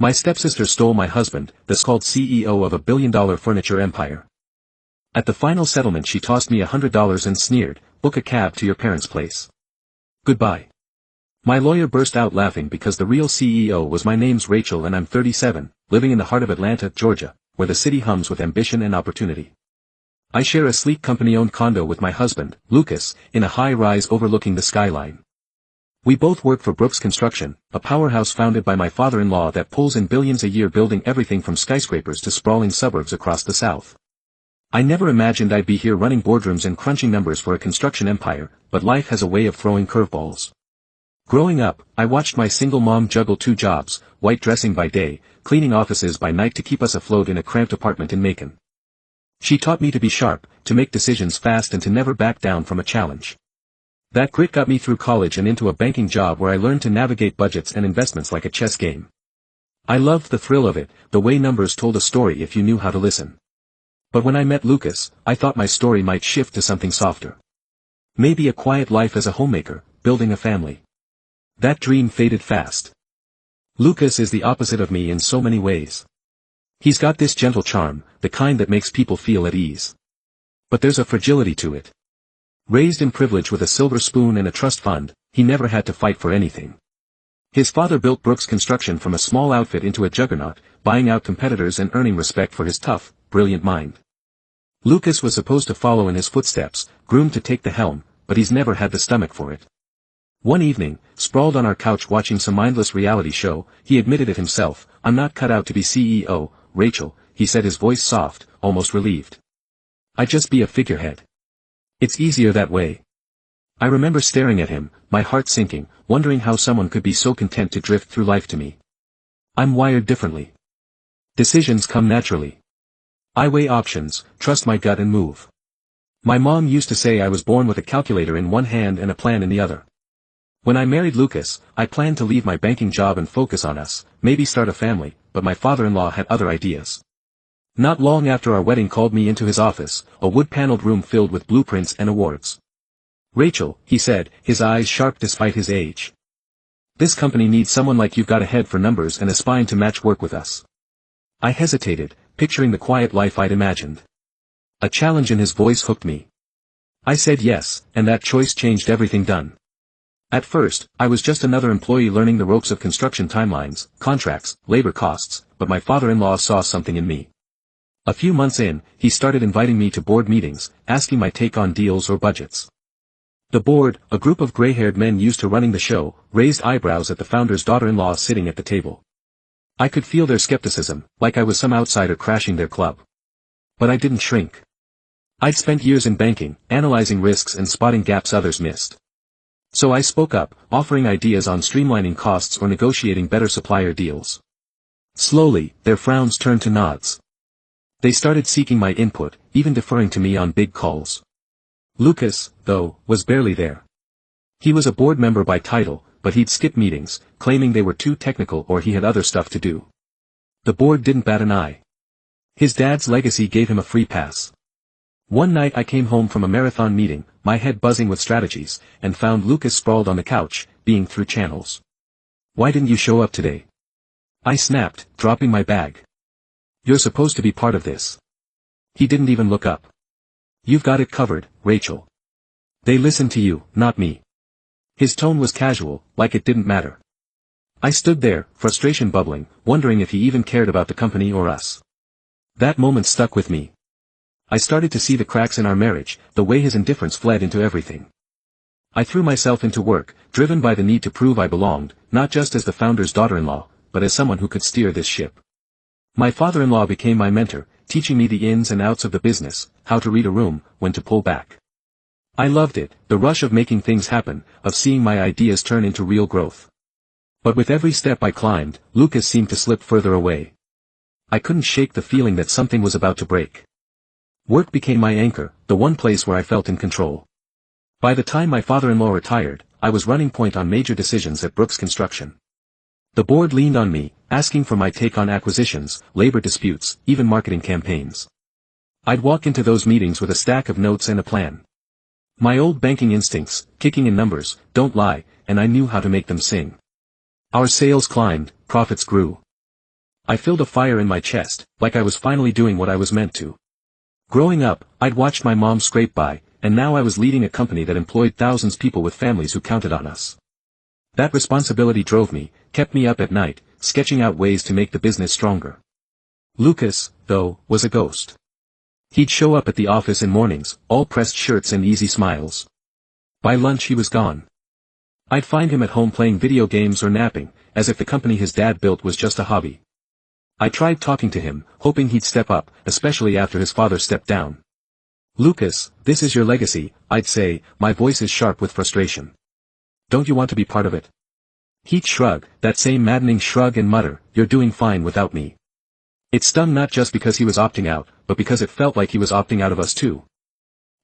My stepsister stole my husband, the called CEO of a billion-dollar furniture empire. At the final settlement she tossed me $100 and sneered, "Book a cab to your parents' place. Goodbye." My lawyer burst out laughing because the real CEO was my name's Rachel and I'm 37, living in the heart of Atlanta, Georgia, where the city hums with ambition and opportunity. I share a sleek company-owned condo with my husband, Lucas, in a high-rise overlooking the skyline. We both work for Brooks Construction, a powerhouse founded by my father-in-law that pulls in billions a year building everything from skyscrapers to sprawling suburbs across the South. I never imagined I'd be here running boardrooms and crunching numbers for a construction empire, but life has a way of throwing curveballs. Growing up, I watched my single mom juggle 2 jobs, white dressing by day, cleaning offices by night to keep us afloat in a cramped apartment in Macon. She taught me to be sharp, to make decisions fast and to never back down from a challenge. That grit got me through college and into a banking job where I learned to navigate budgets and investments like a chess game. I loved the thrill of it, the way numbers told a story if you knew how to listen. But when I met Lucas, I thought my story might shift to something softer. Maybe a quiet life as a homemaker, building a family. That dream faded fast. Lucas is the opposite of me in so many ways. He's got this gentle charm, the kind that makes people feel at ease. But there's a fragility to it. Raised in privilege with a silver spoon and a trust fund, he never had to fight for anything. His father built Brooks Construction from a small outfit into a juggernaut, buying out competitors and earning respect for his tough, brilliant mind. Lucas was supposed to follow in his footsteps, groomed to take the helm, but he's never had the stomach for it. One evening, sprawled on our couch watching some mindless reality show, he admitted it himself, "I'm not cut out to be CEO, Rachel," he said, his voice soft, almost relieved. "I'd just be a figurehead. It's easier that way." I remember staring at him, my heart sinking, wondering how someone could be so content to drift through life to me. I'm wired differently. Decisions come naturally. I weigh options, trust my gut and move. My mom used to say I was born with a calculator in one hand and a plan in the other. When I married Lucas, I planned to leave my banking job and focus on us, maybe start a family, but my father-in-law had other ideas. Not long after our wedding called me into his office, a wood-paneled room filled with blueprints and awards. "Rachel," he said, his eyes sharp despite his age. "This company needs someone like you've got a head for numbers and a spine to match work with us." I hesitated, picturing the quiet life I'd imagined. A challenge in his voice hooked me. I said yes, and that choice changed everything done. At first, I was just another employee learning the ropes of construction timelines, contracts, labor costs, but my father-in-law saw something in me. A few months in, he started inviting me to board meetings, asking my take on deals or budgets. The board, a group of gray-haired men used to running the show, raised eyebrows at the founder's daughter-in-law sitting at the table. I could feel their skepticism, like I was some outsider crashing their club. But I didn't shrink. I'd spent years in banking, analyzing risks and spotting gaps others missed. So I spoke up, offering ideas on streamlining costs or negotiating better supplier deals. Slowly, their frowns turned to nods. They started seeking my input, even deferring to me on big calls. Lucas, though, was barely there. He was a board member by title, but he'd skip meetings, claiming they were too technical or he had other stuff to do. The board didn't bat an eye. His dad's legacy gave him a free pass. One night I came home from a marathon meeting, my head buzzing with strategies, and found Lucas sprawled on the couch, being through channels. "Why didn't you show up today?" I snapped, dropping my bag. "You're supposed to be part of this." He didn't even look up. "You've got it covered, Rachel. They listen to you, not me." His tone was casual, like it didn't matter. I stood there, frustration bubbling, wondering if he even cared about the company or us. That moment stuck with me. I started to see the cracks in our marriage, the way his indifference fled into everything. I threw myself into work, driven by the need to prove I belonged, not just as the founder's daughter-in-law, but as someone who could steer this ship. My father-in-law became my mentor, teaching me the ins and outs of the business, how to read a room, when to pull back. I loved it, the rush of making things happen, of seeing my ideas turn into real growth. But with every step I climbed, Lucas seemed to slip further away. I couldn't shake the feeling that something was about to break. Work became my anchor, the one place where I felt in control. By the time my father-in-law retired, I was running point on major decisions at Brooks Construction. The board leaned on me, asking for my take on acquisitions, labor disputes, even marketing campaigns. I'd walk into those meetings with a stack of notes and a plan. My old banking instincts, kicking in numbers, don't lie, and I knew how to make them sing. Our sales climbed, profits grew. I felt a fire in my chest, like I was finally doing what I was meant to. Growing up, I'd watched my mom scrape by, and now I was leading a company that employed thousands of people with families who counted on us. That responsibility drove me, kept me up at night, sketching out ways to make the business stronger. Lucas, though, was a ghost. He'd show up at the office in mornings, all pressed shirts and easy smiles. By lunch he was gone. I'd find him at home playing video games or napping, as if the company his dad built was just a hobby. I tried talking to him, hoping he'd step up, especially after his father stepped down. Lucas, this is your legacy, I'd say, my voice is sharp with frustration. Don't you want to be part of it? He'd shrug, that same maddening shrug, and mutter, you're doing fine without me. It stung not just because he was opting out, but because it felt like he was opting out of us too.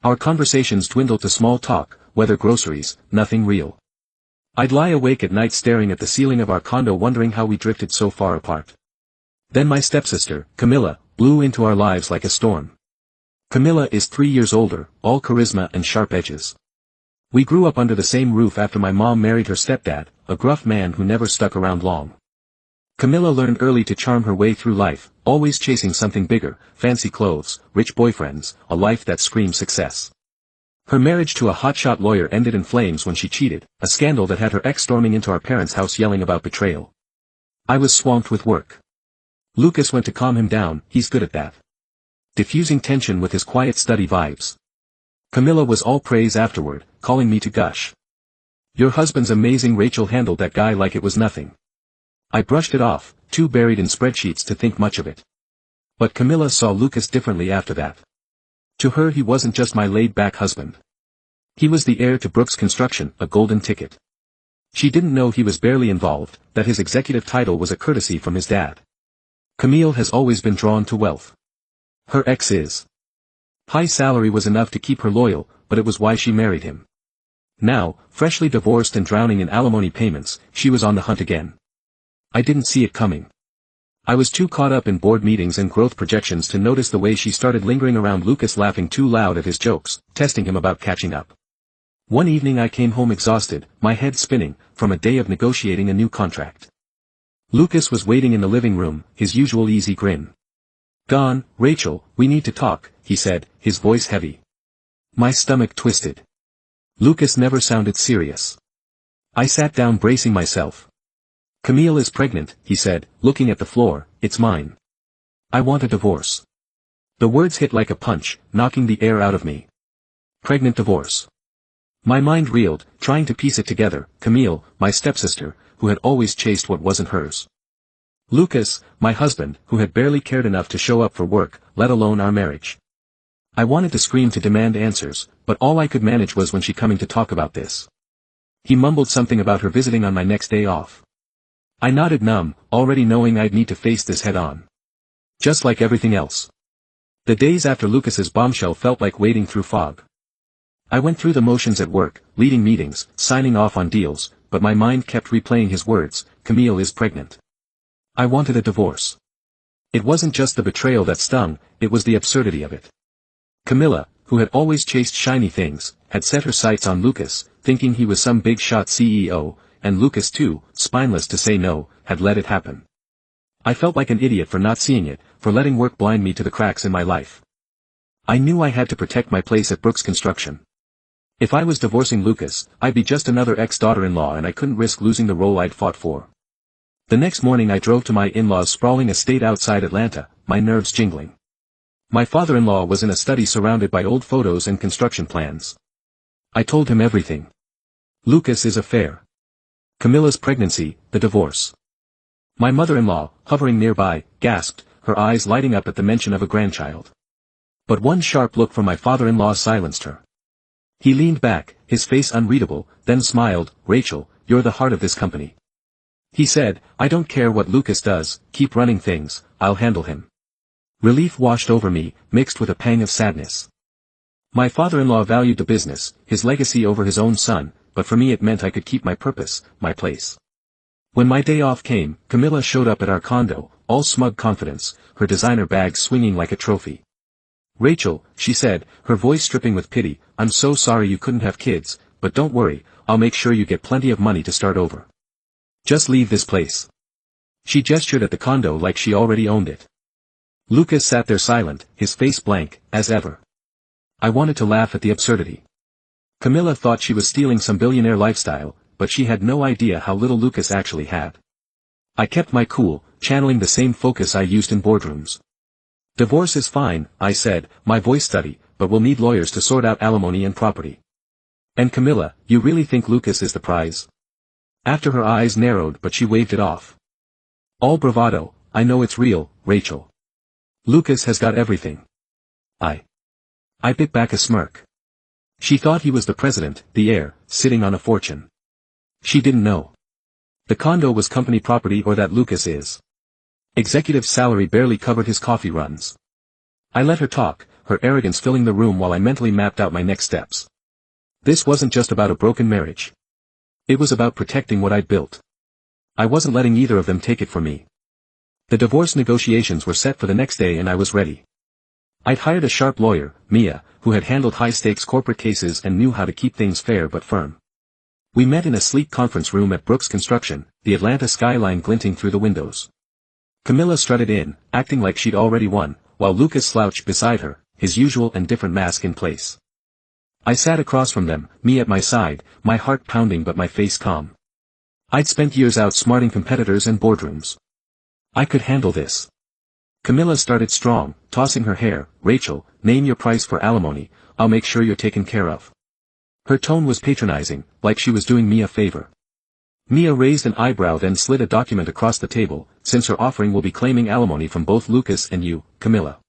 Our conversations dwindled to small talk, whether groceries, nothing real. I'd lie awake at night staring at the ceiling of our condo wondering how we drifted so far apart. Then my stepsister, Camilla, blew into our lives like a storm. Camilla is 3 years older, all charisma and sharp edges. We grew up under the same roof after my mom married her stepdad, a gruff man who never stuck around long. Camilla learned early to charm her way through life, always chasing something bigger, fancy clothes, rich boyfriends, a life that screamed success. Her marriage to a hotshot lawyer ended in flames when she cheated, a scandal that had her ex storming into our parents' house yelling about betrayal. I was swamped with work. Lucas went to calm him down, he's good at that. Diffusing tension with his quiet study vibes. Camilla was all praise afterward, calling me to gush. Your husband's amazing. Rachel handled that guy like it was nothing. I brushed it off, too buried in spreadsheets to think much of it. But Camilla saw Lucas differently after that. To her he wasn't just my laid-back husband. He was the heir to Brooks Construction, a golden ticket. She didn't know he was barely involved, that his executive title was a courtesy from his dad. Camille has always been drawn to wealth. Her ex is. High salary was enough to keep her loyal, but it was why she married him. Now, freshly divorced and drowning in alimony payments, she was on the hunt again. I didn't see it coming. I was too caught up in board meetings and growth projections to notice the way she started lingering around Lucas, laughing too loud at his jokes, testing him about catching up. One evening I came home exhausted, my head spinning, from a day of negotiating a new contract. Lucas was waiting in the living room, his usual easy grin. Gone, Rachel, we need to talk, he said, his voice heavy. My stomach twisted. Lucas never sounded serious. I sat down bracing myself. Camille is pregnant, he said, looking at the floor, it's mine. I want a divorce. The words hit like a punch, knocking the air out of me. Pregnant divorce. My mind reeled, trying to piece it together, Camille, my stepsister, who had always chased what wasn't hers. Lucas, my husband, who had barely cared enough to show up for work, let alone our marriage. I wanted to scream to demand answers, but all I could manage was when she coming to talk about this. He mumbled something about her visiting on my next day off. I nodded numb, already knowing I'd need to face this head on. Just like everything else. The days after Lucas's bombshell felt like wading through fog. I went through the motions at work, leading meetings, signing off on deals, but my mind kept replaying his words, Camille is pregnant. I wanted a divorce. It wasn't just the betrayal that stung, it was the absurdity of it. Camilla, who had always chased shiny things, had set her sights on Lucas, thinking he was some big-shot CEO, and Lucas too, spineless to say no, had let it happen. I felt like an idiot for not seeing it, for letting work blind me to the cracks in my life. I knew I had to protect my place at Brooks Construction. If I was divorcing Lucas, I'd be just another ex-daughter-in-law and I couldn't risk losing the role I'd fought for. The next morning I drove to my in-laws' sprawling estate outside Atlanta, my nerves jingling. My father-in-law was in a study surrounded by old photos and construction plans. I told him everything. Lucas' affair. Camilla's pregnancy, the divorce. My mother-in-law, hovering nearby, gasped, her eyes lighting up at the mention of a grandchild. But one sharp look from my father-in-law silenced her. He leaned back, his face unreadable, then smiled, Rachel, you're the heart of this company. He said, I don't care what Lucas does, keep running things, I'll handle him. Relief washed over me, mixed with a pang of sadness. My father-in-law valued the business, his legacy over his own son, but for me it meant I could keep my purpose, my place. When my day off came, Camilla showed up at our condo, all smug confidence, her designer bag swinging like a trophy. Rachel, she said, her voice dripping with pity, I'm so sorry you couldn't have kids, but don't worry, I'll make sure you get plenty of money to start over. Just leave this place. She gestured at the condo like she already owned it. Lucas sat there silent, his face blank, as ever. I wanted to laugh at the absurdity. Camilla thought she was stealing some billionaire lifestyle, but she had no idea how little Lucas actually had. I kept my cool, channeling the same focus I used in boardrooms. Divorce is fine, I said, my voice steady, but we'll need lawyers to sort out alimony and property. And Camilla, you really think Lucas is the prize? After her eyes narrowed but she waved it off. All bravado, I know it's real, Rachel. Lucas has got everything. I bit back a smirk. She thought he was the president, the heir, sitting on a fortune. She didn't know. The condo was company property or that Lucas is. Executive salary barely covered his coffee runs. I let her talk, her arrogance filling the room while I mentally mapped out my next steps. This wasn't just about a broken marriage. It was about protecting what I'd built. I wasn't letting either of them take it from me. The divorce negotiations were set for the next day and I was ready. I'd hired a sharp lawyer, Mia, who had handled high-stakes corporate cases and knew how to keep things fair but firm. We met in a sleek conference room at Brooks Construction, the Atlanta skyline glinting through the windows. Camilla strutted in, acting like she'd already won, while Lucas slouched beside her, his usual and different mask in place. I sat across from them, me at my side, my heart pounding but my face calm. I'd spent years outsmarting competitors and boardrooms. I could handle this. Camilla started strong, tossing her hair. Rachel, name your price for alimony, I'll make sure you're taken care of. Her tone was patronizing, like she was doing me a favor. Mia raised an eyebrow then slid a document across the table, since her offering will be claiming alimony from both Lucas and you, Camilla.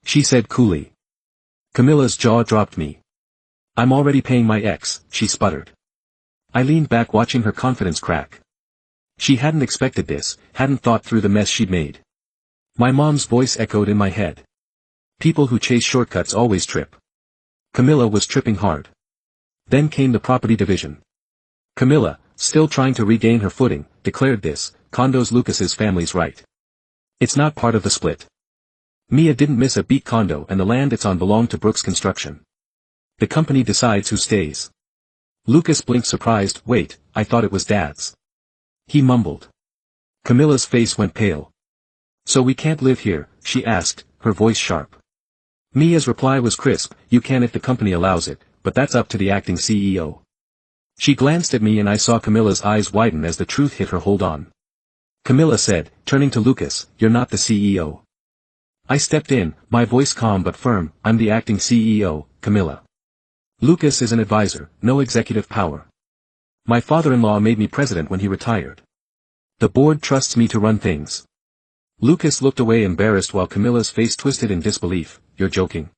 She said coolly. Camilla's jaw dropped me. I'm already paying my ex, she sputtered. I leaned back watching her confidence crack. She hadn't expected this, hadn't thought through the mess she'd made. My mom's voice echoed in my head. People who chase shortcuts always trip. Camilla was tripping hard. Then came the property division. Camilla, still trying to regain her footing, declared this, condo's Lucas's family's right. It's not part of the split. Mia didn't miss a beat. Condo and the land it's on belong to Brooks Construction. The company decides who stays. Lucas blinked surprised. Wait, I thought it was Dad's. He mumbled. Camilla's face went pale. So we can't live here, she asked, her voice sharp. Mia's reply was crisp, you can if the company allows it, but that's up to the acting CEO. She glanced at me and I saw Camilla's eyes widen as the truth hit her. Hold on. Camilla said, turning to Lucas, you're not the CEO. I stepped in, my voice calm but firm, I'm the acting CEO, Camilla. Lucas is an advisor, no executive power. My father-in-law made me president when he retired. The board trusts me to run things. Lucas looked away embarrassed while Camilla's face twisted in disbelief. You're joking.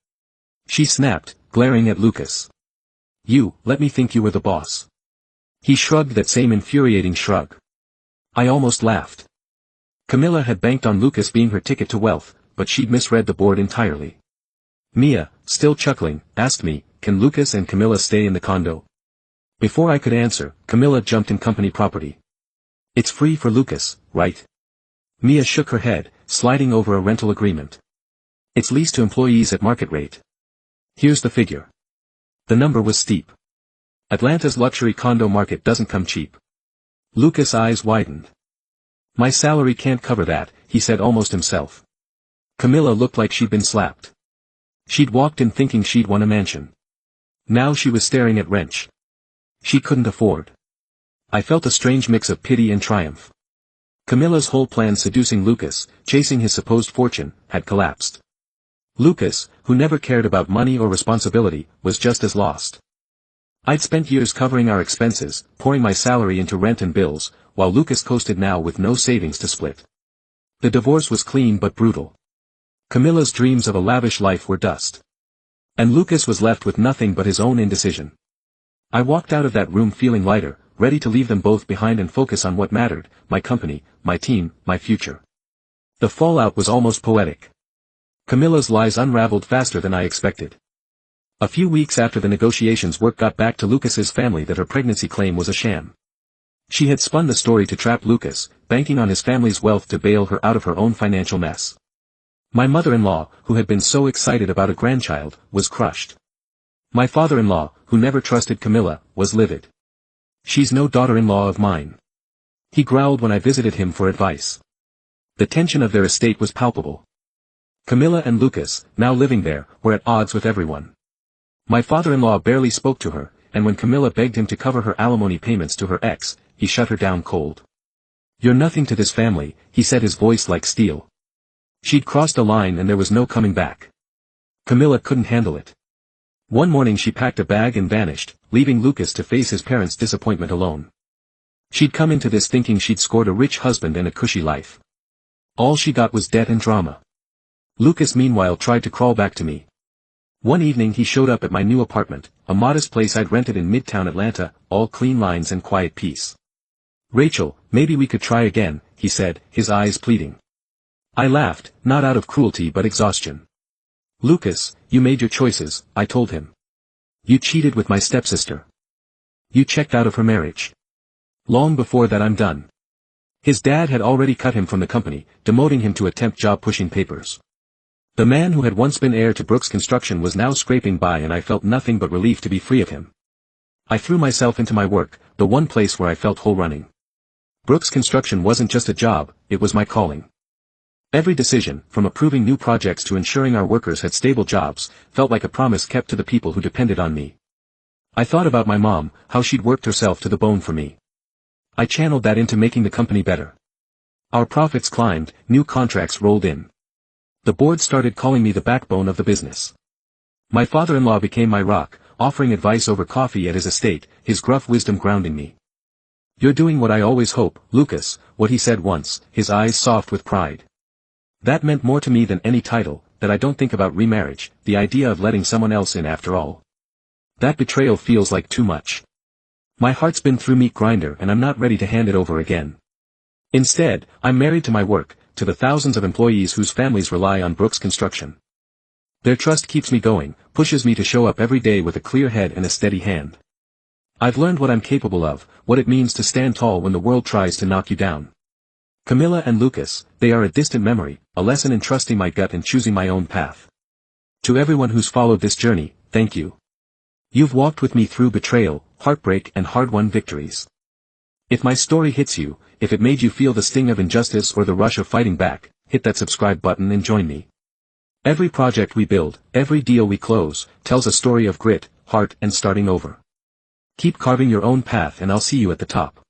She snapped, glaring at Lucas. You, let me think you were the boss. He shrugged that same infuriating shrug. I almost laughed. Camilla had banked on Lucas being her ticket to wealth, but she'd misread the board entirely. Mia, still chuckling, asked me, can Lucas and Camilla stay in the condo? Before I could answer, Camilla jumped in company property. It's free for Lucas, right? Mia shook her head, sliding over a rental agreement. It's leased to employees at market rate. Here's the figure. The number was steep. Atlanta's luxury condo market doesn't come cheap. Lucas' eyes widened. My salary can't cover that, he said almost himself. Camilla looked like she'd been slapped. She'd walked in thinking she'd won a mansion. Now she was staring at wrench. She couldn't afford. I felt a strange mix of pity and triumph. Camilla's whole plan seducing Lucas, chasing his supposed fortune, had collapsed. Lucas, who never cared about money or responsibility, was just as lost. I'd spent years covering our expenses, pouring my salary into rent and bills, while Lucas coasted now with no savings to split. The divorce was clean but brutal. Camilla's dreams of a lavish life were dust. And Lucas was left with nothing but his own indecision. I walked out of that room feeling lighter, ready to leave them both behind and focus on what mattered, my company, my team, my future. The fallout was almost poetic. Camilla's lies unraveled faster than I expected. A few weeks after the negotiations, word got back to Lucas's family that her pregnancy claim was a sham. She had spun the story to trap Lucas, banking on his family's wealth to bail her out of her own financial mess. My mother-in-law, who had been so excited about a grandchild, was crushed. My father-in-law, who never trusted Camilla, was livid. She's no daughter-in-law of mine. He growled when I visited him for advice. The tension of their estate was palpable. Camilla and Lucas, now living there, were at odds with everyone. My father-in-law barely spoke to her, and when Camilla begged him to cover her alimony payments to her ex, he shut her down cold. "You're nothing to this family," he said, his voice like steel. She'd crossed a line and there was no coming back. Camilla couldn't handle it. One morning she packed a bag and vanished, leaving Lucas to face his parents' disappointment alone. She'd come into this thinking she'd scored a rich husband and a cushy life. All she got was debt and drama. Lucas meanwhile tried to crawl back to me. One evening he showed up at my new apartment, a modest place I'd rented in Midtown Atlanta, all clean lines and quiet peace. "Rachel, maybe we could try again," he said, his eyes pleading. I laughed, not out of cruelty but exhaustion. "Lucas, you made your choices," I told him. "You cheated with my stepsister. You checked out of her marriage. Long before that I'm done." His dad had already cut him from the company, demoting him to a temp job pushing papers. The man who had once been heir to Brooks Construction was now scraping by and I felt nothing but relief to be free of him. I threw myself into my work, the one place where I felt whole running. Brooks Construction wasn't just a job, it was my calling. Every decision, from approving new projects to ensuring our workers had stable jobs, felt like a promise kept to the people who depended on me. I thought about my mom, how she'd worked herself to the bone for me. I channeled that into making the company better. Our profits climbed, new contracts rolled in. The board started calling me the backbone of the business. My father-in-law became my rock, offering advice over coffee at his estate, his gruff wisdom grounding me. "You're doing what I always hope, Lucas," what he said once, his eyes soft with pride. That meant more to me than any title, that I don't think about remarriage, the idea of letting someone else in after all. That betrayal feels like too much. My heart's been through meat grinder and I'm not ready to hand it over again. Instead, I'm married to my work, to the thousands of employees whose families rely on Brooks Construction. Their trust keeps me going, pushes me to show up every day with a clear head and a steady hand. I've learned what I'm capable of, what it means to stand tall when the world tries to knock you down. Camilla and Lucas, they are a distant memory, a lesson in trusting my gut and choosing my own path. To everyone who's followed this journey, thank you. You've walked with me through betrayal, heartbreak and hard-won victories. If my story hits you, if it made you feel the sting of injustice or the rush of fighting back, hit that subscribe button and join me. Every project we build, every deal we close, tells a story of grit, heart and starting over. Keep carving your own path and I'll see you at the top.